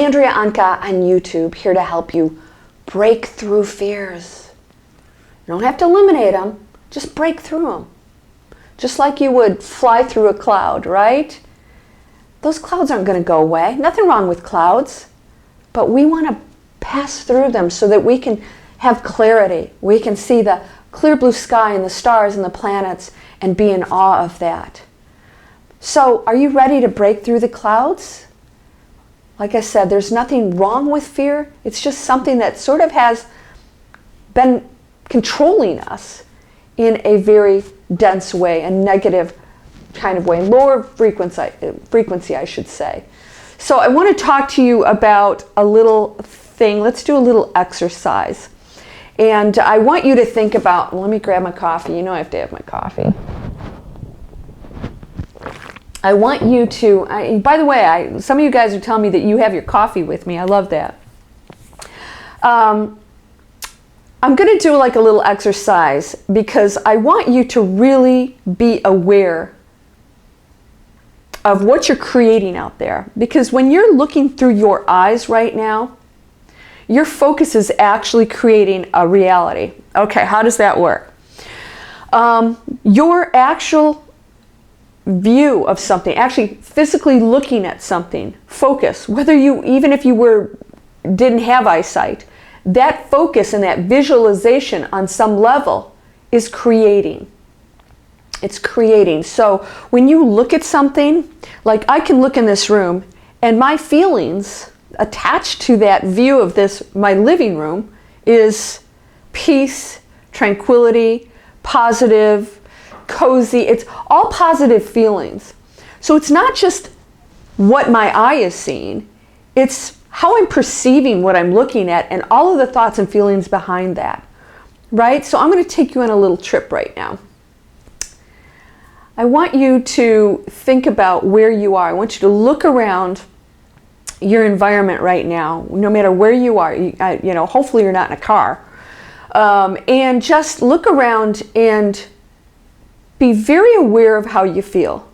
Andrea Anka on YouTube, here to help you break through fears. You don't have to eliminate them, just break through them. Just like you would fly through a cloud, right? Those clouds aren't going to go away. Nothing wrong with clouds. But we want to pass through them so that we can have clarity. We can see the clear blue sky and the stars and the planets and be in awe of that. So, are you ready to break through the clouds? Like I said, there's nothing wrong with fear. It's just something that sort of has been controlling us in a very dense way, a negative kind of way, lower frequency, I should say. So I want to talk to you about a little thing. Let's do a little exercise. And I want you to think about, let me grab my coffee. You know I have to have my coffee. I want you to, by the way, some of you guys are telling me that you have your coffee with me. I love that. I'm going to do like a little exercise because I want you to really be aware of what you're creating out there. Because when you're looking through your eyes right now, your focus is actually creating a reality. Okay, how does that work? Your actual view of something, actually physically looking at something, focus, whether you, even if you didn't have eyesight, that focus and that visualization on some level is creating. It's creating. So when you look at something, like I can look in this room and my feelings attached to that view of this, my living room, is peace, tranquility, positive, cozy. It's all positive feelings. So it's not just what my eye is seeing, it's how I'm perceiving what I'm looking at and all of the thoughts and feelings behind that, right? So I'm going to take you on a little trip right now. I want you to think about where you are. I want you to look around your environment right now, no matter where you are. Hopefully you're not in a car. And just look around and be very aware of how you feel.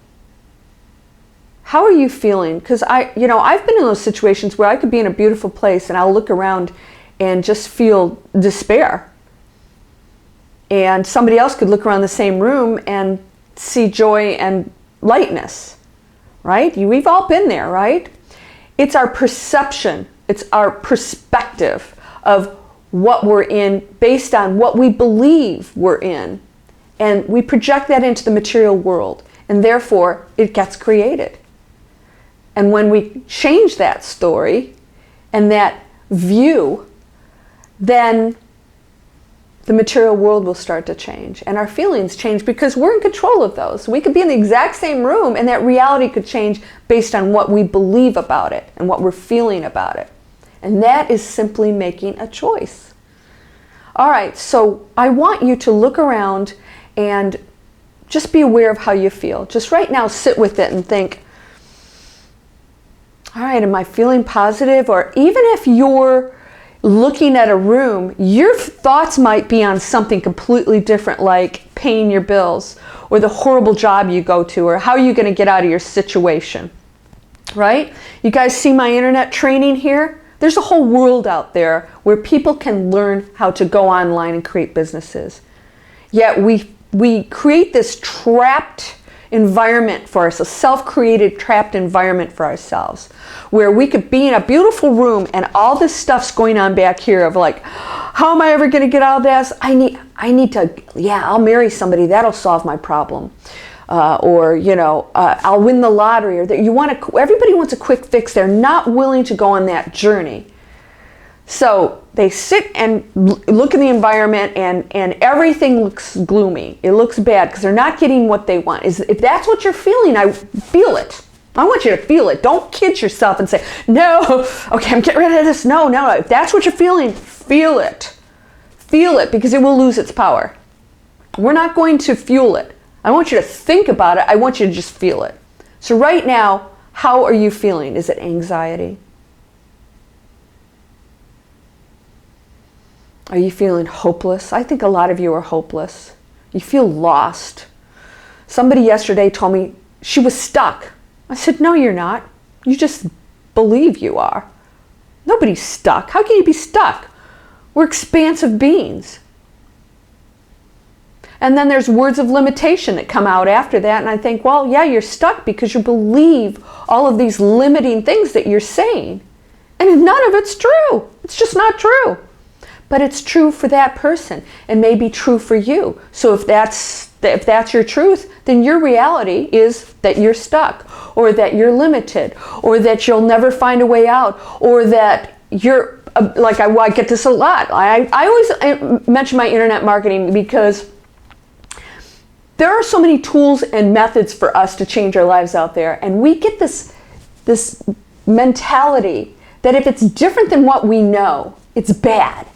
How are you feeling? Because I've been in those situations where I could be in a beautiful place and I'll look around and just feel despair. And somebody else could look around the same room and see joy and lightness, right? We've all been there, right? It's our perception, it's our perspective of what we're in based on what we believe we're in. And we project that into the material world, and therefore it gets created. And when we change that story and that view, then the material world will start to change. And our feelings change because we're in control of those. We could be in the exact same room and that reality could change based on what we believe about it and what we're feeling about it. And that is simply making a choice. All right, so I want you to look around and just be aware of how you feel. Just right now, sit with it and think, all right, am I feeling positive? Or even if you're looking at a room, your thoughts might be on something completely different, like paying your bills, or the horrible job you go to, or how are you going to get out of your situation, right? You guys see my internet training here? There's a whole world out there where people can learn how to go online and create businesses. Yet we create this trapped environment for us, a self-created trapped environment for ourselves, where we could be in a beautiful room and all this stuff's going on back here of like, how am I ever going to get out of this? I need to, I'll marry somebody, that'll solve my problem. I'll win the lottery, or that everybody wants a quick fix. They're not willing to go on that journey. So they sit and look in the environment and everything looks gloomy. It looks bad because they're not getting what they want. If that's what you're feeling, I feel it. I want you to feel it. Don't kid yourself and say, no, okay, I'm getting rid of this. No. If that's what you're feeling, feel it. Feel it, because it will lose its power. We're not going to fuel it. I want you to think about it. I want you to just feel it. So right now, how are you feeling? Is it anxiety? Are you feeling hopeless? I think a lot of you are hopeless. You feel lost. Somebody yesterday told me she was stuck. I said, no, you're not. You just believe you are. Nobody's stuck. How can you be stuck? We're expansive beings. And then there's words of limitation that come out after that. And I think, well, yeah, you're stuck because you believe all of these limiting things that you're saying. And none of it's true. It's just not true. But it's true for that person and may be true for you. So if that's your truth, then your reality is that you're stuck, or that you're limited, or that you'll never find a way out, or that you're, like I get this a lot. I always mention my internet marketing because there are so many tools and methods for us to change our lives out there. And we get this mentality that if it's different than what we know, it's bad.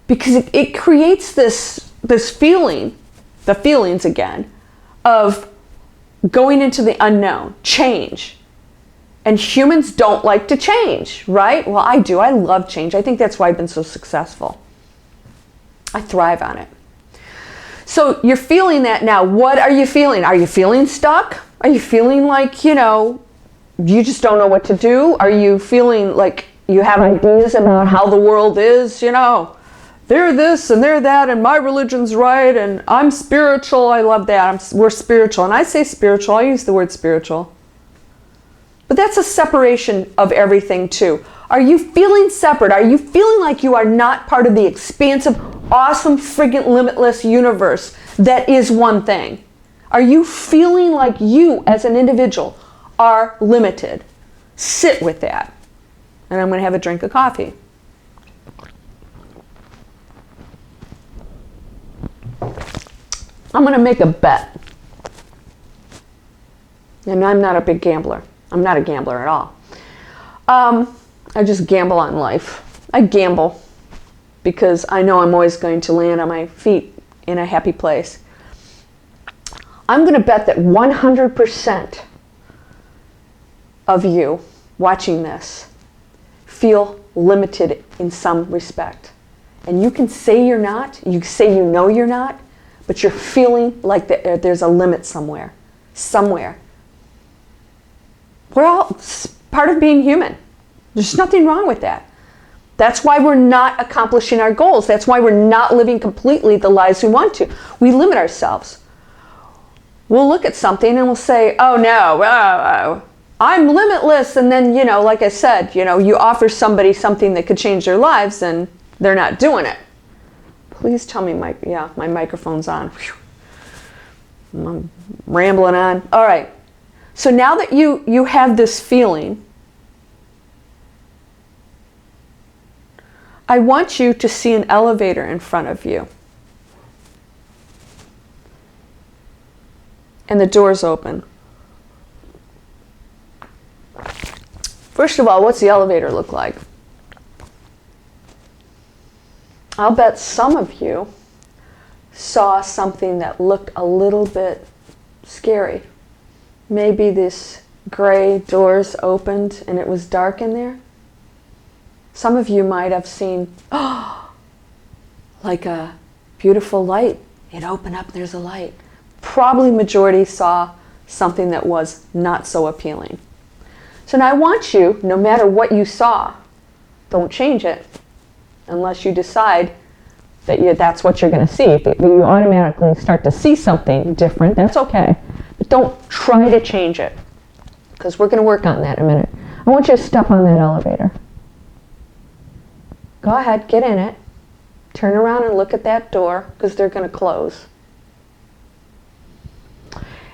Because it creates this feeling, the feelings again, of going into the unknown, change. And humans don't like to change, right? Well, I do. I love change. I think that's why I've been so successful. I thrive on it. So you're feeling that now. What are you feeling? Are you feeling stuck? Are you feeling like, you just don't know what to do? Are you feeling like you have ideas about how the world is, They're this and they're that, and my religion's right, and I'm spiritual. I love that. We're spiritual. And I say spiritual. I use the word spiritual. But that's a separation of everything, too. Are you feeling separate? Are you feeling like you are not part of the expansive, awesome, friggin' limitless universe that is one thing? Are you feeling like you, as an individual, are limited? Sit with that. And I'm going to have a drink of coffee. I'm going to make a bet. And I'm not a big gambler. I'm not a gambler at all. I just gamble on life. I gamble because I know I'm always going to land on my feet in a happy place. I'm going to bet that 100% of you watching this feel limited in some respect. And you can say you're not, you say you know you're not, but you're feeling like there's a limit somewhere. We're all part of being human. There's nothing wrong with that. That's why we're not accomplishing our goals. That's why we're not living completely the lives we want to. We limit ourselves. We'll look at something and we'll say, oh no, I'm limitless. And then, like I said, you offer somebody something that could change their lives and they're not doing it. Please tell me my microphone's on. Whew. I'm rambling on. All right. So now that you have this feeling, I want you to see an elevator in front of you. And the door's open. First of all, what's the elevator look like? I'll bet some of you saw something that looked a little bit scary. Maybe this gray doors opened and it was dark in there. Some of you might have seen, like a beautiful light. It opened up, there's a light. Probably majority saw something that was not so appealing. So now I want you, no matter what you saw, don't change it unless you decide that that's what you're going to see. If you automatically start to see something different, that's okay. But don't try to change it, because we're going to work on that in a minute. I want you to step on that elevator. Go ahead, get in it. Turn around and look at that door, because they're going to close.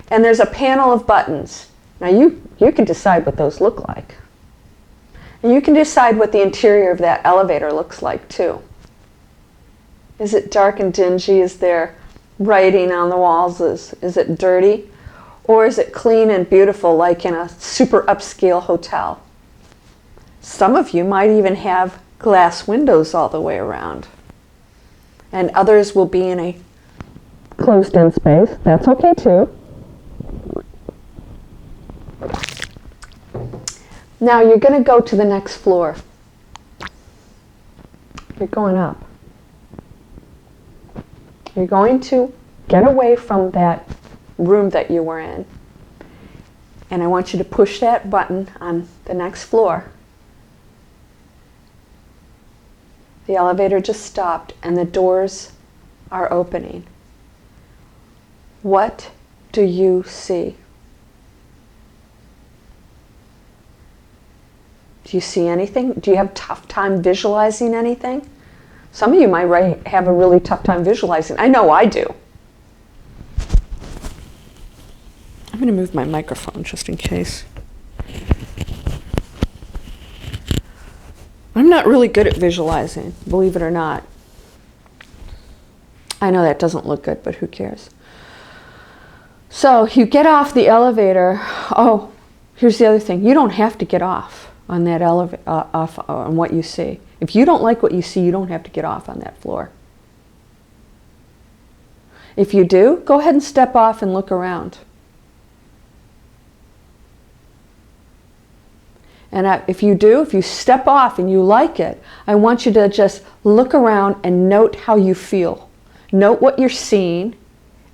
And there's a panel of buttons. Now you can decide what those look like. And you can decide what the interior of that elevator looks like too. Is it dark and dingy? Is there writing on the walls? Is it dirty? Or is it clean and beautiful like in a super upscale hotel? Some of you might even have glass windows all the way around. And others will be in a closed-in space. That's okay too. Now you're going to go to the next floor. You're going up. You're going to get away from that room that you were in. And I want you to push that button on the next floor. The elevator just stopped and the doors are opening. What do you see? Do you see anything? Do you have a tough time visualizing anything? Some of you might have a really tough time visualizing. I know I do. I'm going to move my microphone just in case. I'm not really good at visualizing, believe it or not. I know that doesn't look good, but who cares? So you get off the elevator. Oh, here's the other thing. You don't have to get off on that elevator, off on what you see. If you don't like what you see, you don't have to get off on that floor. If you do, go ahead and step off and look around. And if you step off and you like it, I want you to just look around and note how you feel. Note what you're seeing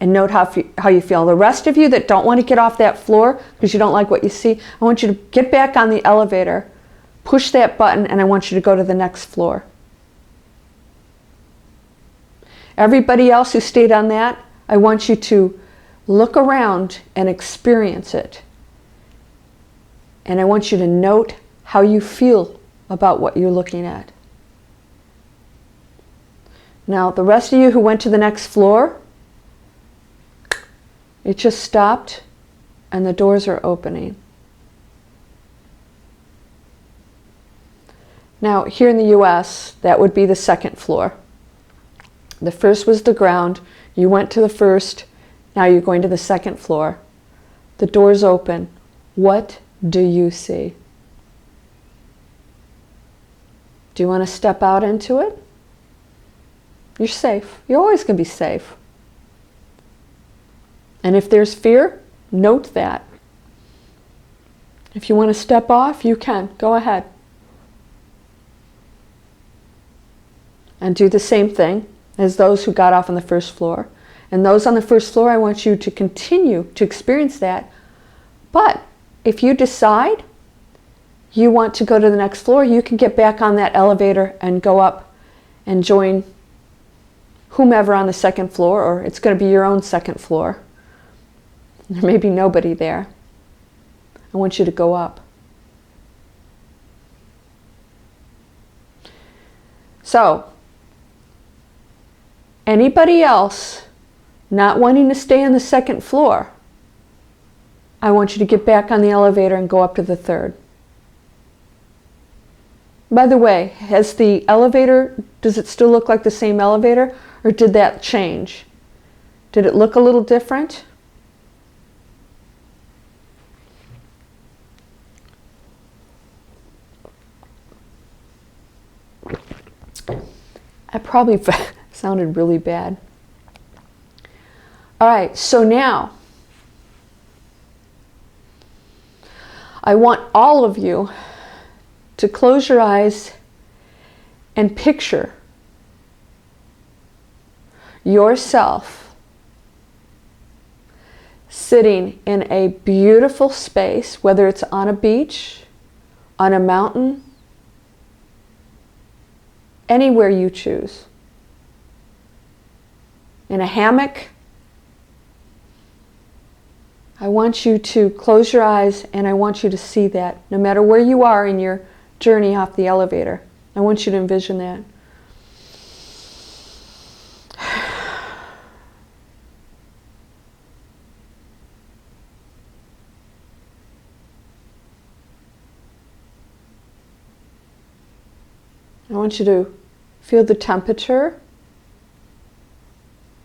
and note how you feel. The rest of you that don't want to get off that floor because you don't like what you see, I want you to get back on the elevator, push that button, and I want you to go to the next floor. Everybody else who stayed on that, I want you to look around and experience it. And I want you to note how you feel about what you're looking at. Now, the rest of you who went to the next floor, it just stopped and the doors are opening. Now, here in the US, that would be the second floor. The first was the ground. You went to the first. Now you're going to the second floor. The doors open. What do you see? Do you want to step out into it? You're safe. You're always going to be safe. And if there's fear, note that. If you want to step off, you can. Go ahead. And do the same thing as those who got off on the first floor. And those on the first floor, I want you to continue to experience that. But if you decide you want to go to the next floor, you can get back on that elevator and go up and join whomever on the second floor, or it's going to be your own second floor. There may be nobody there. I want you to go up. So, anybody else not wanting to stay on the second floor, I want you to get back on the elevator and go up to the third. By the way, has the elevator, does it still look like the same elevator, or did that change? Did it look a little different? I probably sounded really bad. All right, so now I want all of you to close your eyes and picture yourself sitting in a beautiful space, whether it's on a beach, on a mountain, anywhere you choose. In a hammock. I want you to close your eyes and I want you to see that. No matter where you are in your journey off the elevator, I want you to envision that. I want you to feel the temperature.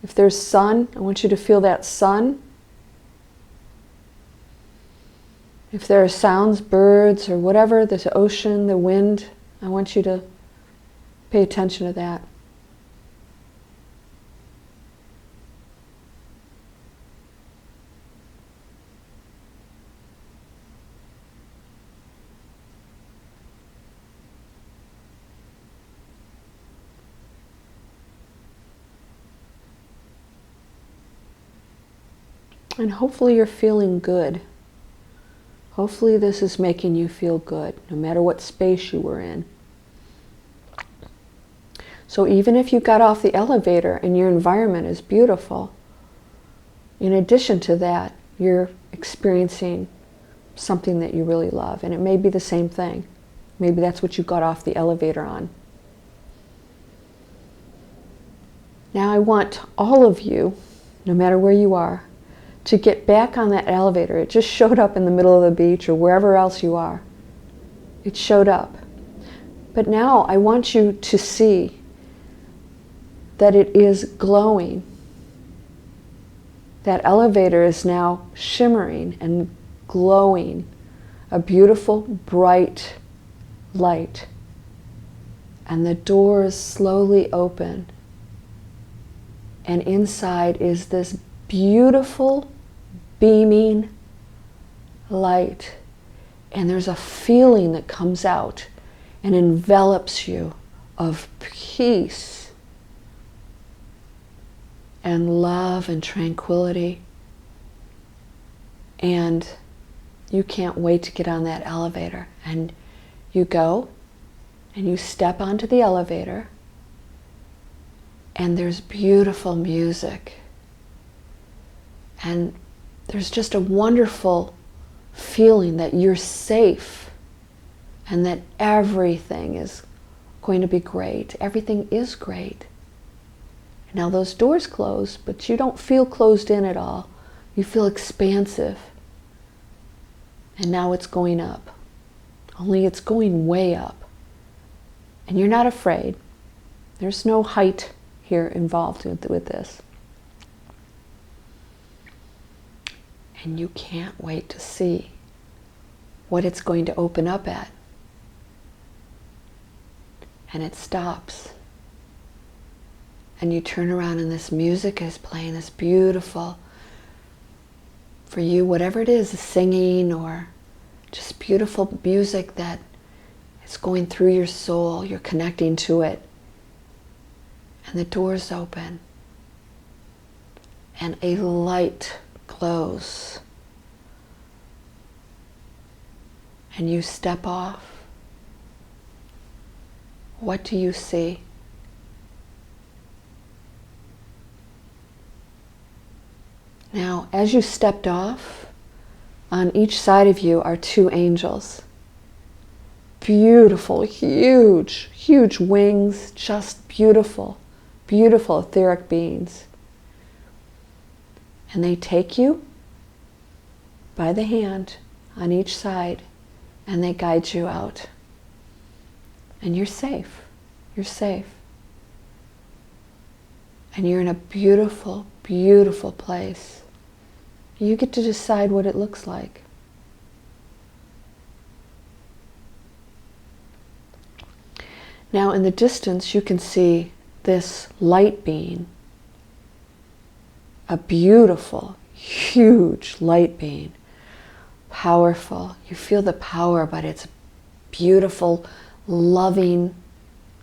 If there's sun, I want you to feel that sun. If there are sounds, birds or whatever, the ocean, the wind, I want you to pay attention to that. And hopefully you're feeling good. Hopefully this is making you feel good, no matter what space you were in. So even if you got off the elevator and your environment is beautiful, in addition to that, you're experiencing something that you really love. And it may be the same thing. Maybe that's what you got off the elevator on. Now I want all of you, no matter where you are, to get back on that elevator. It just showed up in the middle of the beach or wherever else you are. It showed up. But now I want you to see that it is glowing. That elevator is now shimmering and glowing, a beautiful, bright light. And the doors slowly open. And inside is this beautiful, beaming light. And there's a feeling that comes out and envelops you of peace and love and tranquility. And you can't wait to get on that elevator. And you go and you step onto the elevator, and there's beautiful music. And there's just a wonderful feeling that you're safe and that everything is going to be great. Everything is great. Now those doors close, but you don't feel closed in at all. You feel expansive. And now it's going up. Only it's going way up. And you're not afraid. There's no height here involved with this. And you can't wait to see what it's going to open up at. And it stops. And you turn around and this music is playing, this beautiful, for you, whatever it is singing or just beautiful music that is going through your soul, you're connecting to it. And the doors open. And a light glows. And you step off. What do you see? Now, as you stepped off, on each side of you are two angels. Beautiful, huge, huge wings, just beautiful, beautiful etheric beings. And they take you by the hand on each side and they guide you out. And you're safe. You're safe. And you're in a beautiful, beautiful place. You get to decide what it looks like. Now in the distance you can see this light being, a beautiful, huge light being, powerful. You feel the power, but it's beautiful, loving,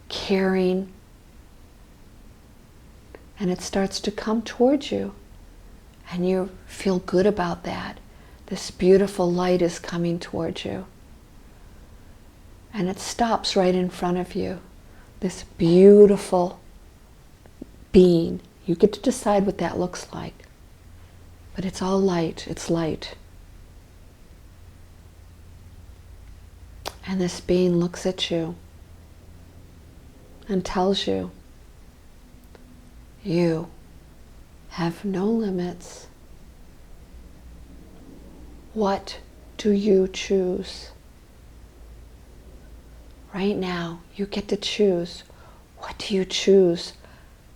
caring. And it starts to come towards you. And you feel good about that. This beautiful light is coming towards you. And it stops right in front of you. This beautiful being. You get to decide what that looks like. But it's all light. It's light. And this being looks at you and tells you, you have no limits. What do you choose? Right now, you get to choose. What do you choose?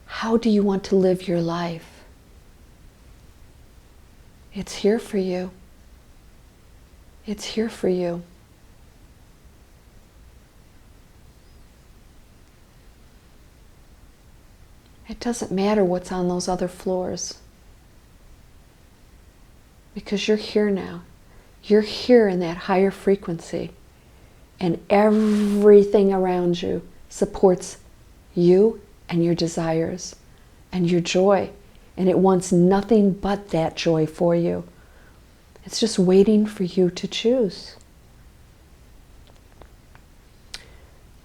How do you want to live your life? It's here for you. It's here for you. It doesn't matter what's on those other floors. Because you're here now. You're here in that higher frequency. And everything around you supports you and your desires and your joy. And it wants nothing but that joy for you. It's just waiting for you to choose.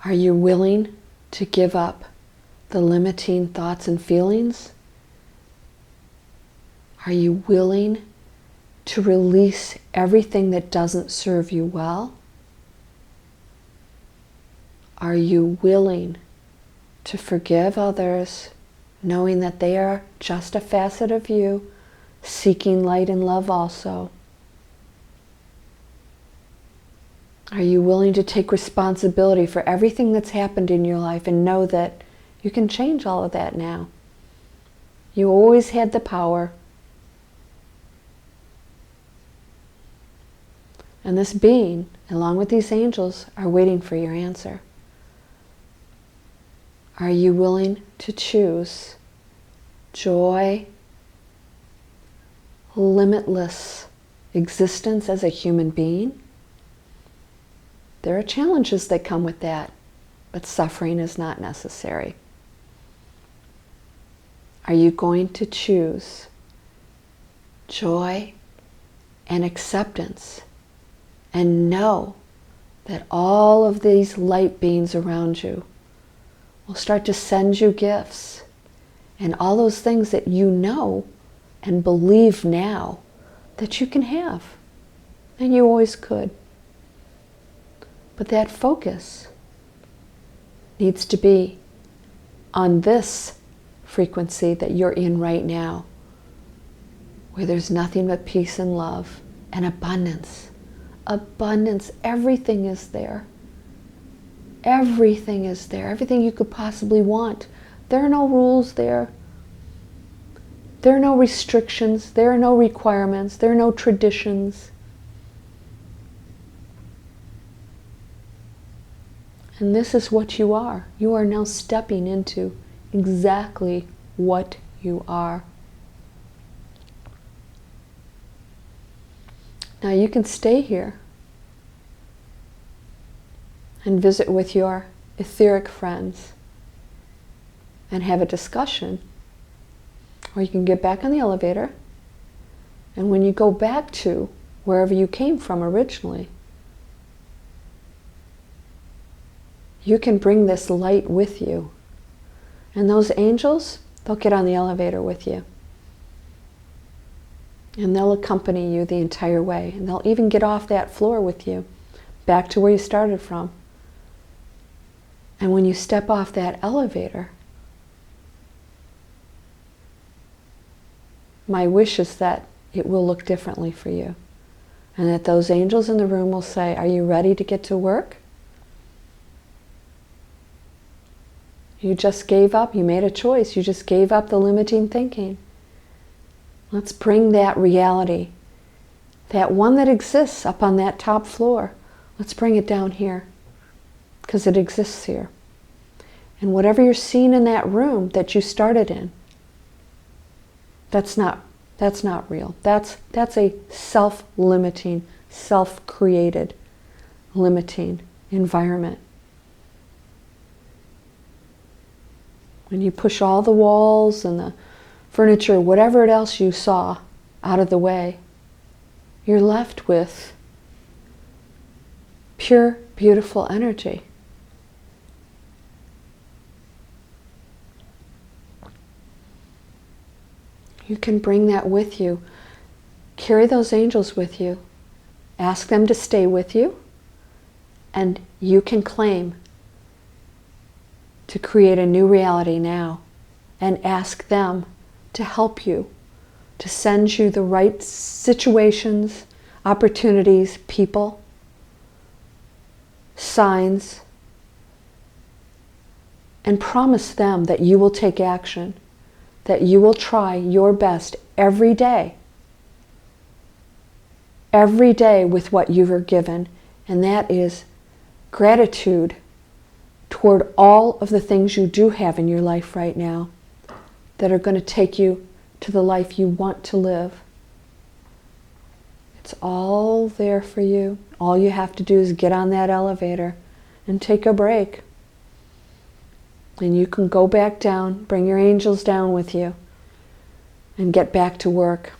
Are you willing to give up the limiting thoughts and feelings? Are you willing to release everything that doesn't serve you well? Are you willing to forgive others, knowing that they are just a facet of you, seeking light and love also? Are you willing to take responsibility for everything that's happened in your life and know that you can change all of that now? You always had the power. And this being, along with these angels, are waiting for your answer. Are you willing to choose joy, limitless existence as a human being? There are challenges that come with that, but suffering is not necessary. Are you going to choose joy and acceptance and know that all of these light beings around you will start to send you gifts and all those things that you know and believe now that you can have, and you always could. But that focus needs to be on this frequency that you're in right now, where there's nothing but peace and love and abundance. Abundance, everything is there. Everything is there. Everything you could possibly want. There are no rules there. There are no restrictions. There are no requirements. There are no traditions. And this is what you are. You are now stepping into exactly what you are. Now you can stay here and visit with your etheric friends and have a discussion. Or you can get back on the elevator, and when you go back to wherever you came from originally, you can bring this light with you. And those angels, they'll get on the elevator with you. And they'll accompany you the entire way. And they'll even get off that floor with you, back to where you started from. And when you step off that elevator, my wish is that it will look differently for you. And that those angels in the room will say, "Are you ready to get to work? You just gave up, you made a choice, you just gave up the limiting thinking. Let's bring that reality, that one that exists up on that top floor, let's bring it down here, because it exists here. And whatever you're seeing in that room that you started in, that's not real. That's a self-limiting, self-created, limiting environment. When you push all the walls and the furniture, whatever else you saw, out of the way, you're left with pure, beautiful energy. You can bring that with you. Carry those angels with you. Ask them to stay with you. And you can claim to create a new reality now. And ask them to help you, to send you the right situations, opportunities, people, signs, and promise them that you will take action, that you will try your best every day with what you were given, and that is gratitude toward all of the things you do have in your life right now that are going to take you to the life you want to live. It's all there for you. All you have to do is get on that elevator and take a break. And you can go back down, bring your angels down with you, and get back to work.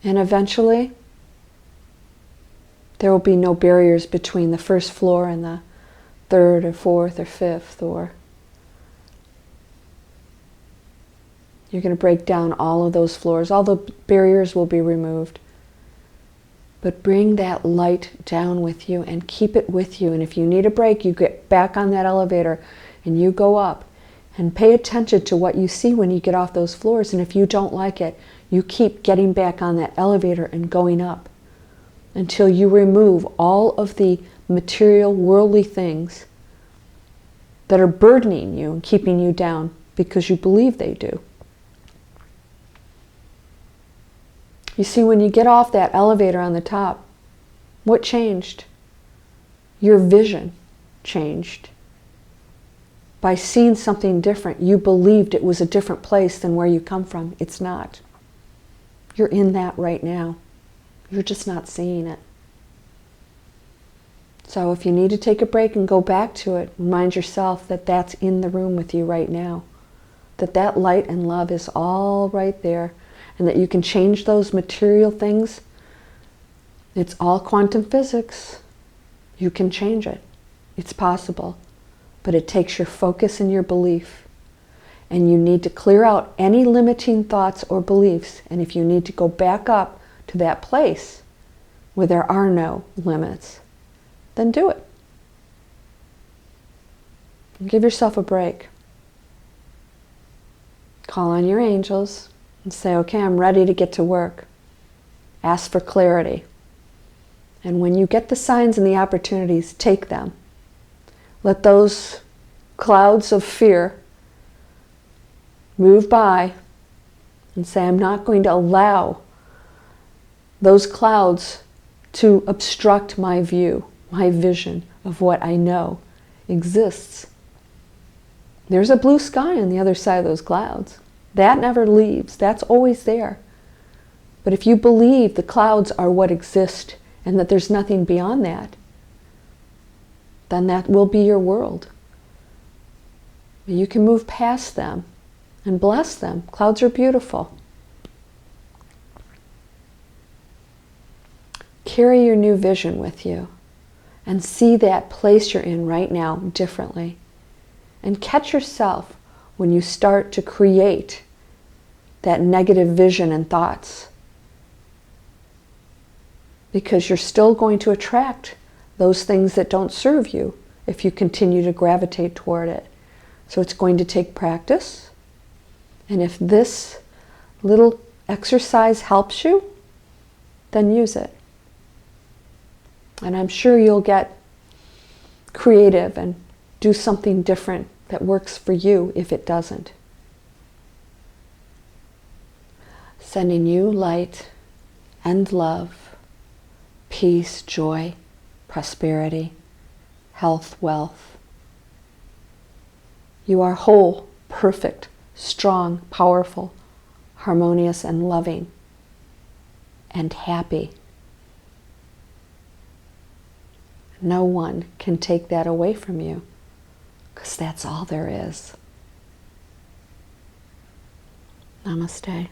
And eventually, there will be no barriers between the first floor and the third or fourth or fifth or You're going to break down all of those floors. All the barriers will be removed. But bring that light down with you and keep it with you. And if you need a break, you get back on that elevator and you go up. And pay attention to what you see when you get off those floors. And if you don't like it, you keep getting back on that elevator and going up until you remove all of the material, worldly things that are burdening you and keeping you down because you believe they do. You see, when you get off that elevator on the top, what changed? Your vision changed. By seeing something different, you believed it was a different place than where you come from. It's not. You're in that right now. You're just not seeing it. So if you need to take a break and go back to it, remind yourself that that's in the room with you right now. That light and love is all right there. And that you can change those material things. It's all quantum physics. You can change it. It's possible. But it takes your focus and your belief. And you need to clear out any limiting thoughts or beliefs. And if you need to go back up to that place where there are no limits, then do it. And give yourself a break. Call on your angels and say, okay, I'm ready to get to work. Ask for clarity. And when you get the signs and the opportunities, take them. Let those clouds of fear move by and say, I'm not going to allow those clouds to obstruct my view, my vision of what I know exists. There's a blue sky on the other side of those clouds. That never leaves. That's always there. But if you believe the clouds are what exist and that there's nothing beyond that, then that will be your world. You can move past them and bless them. Clouds are beautiful. Carry your new vision with you and see that place you're in right now differently. And catch yourself when you start to create that negative vision and thoughts. Because you're still going to attract those things that don't serve you if you continue to gravitate toward it. So it's going to take practice. And if this little exercise helps you, then use it. And I'm sure you'll get creative and do something different that works for you if it doesn't. Sending you light and love, peace, joy, prosperity, health, wealth. You are whole, perfect, strong, powerful, harmonious, and loving, and happy. No one can take that away from you, because that's all there is. Namaste.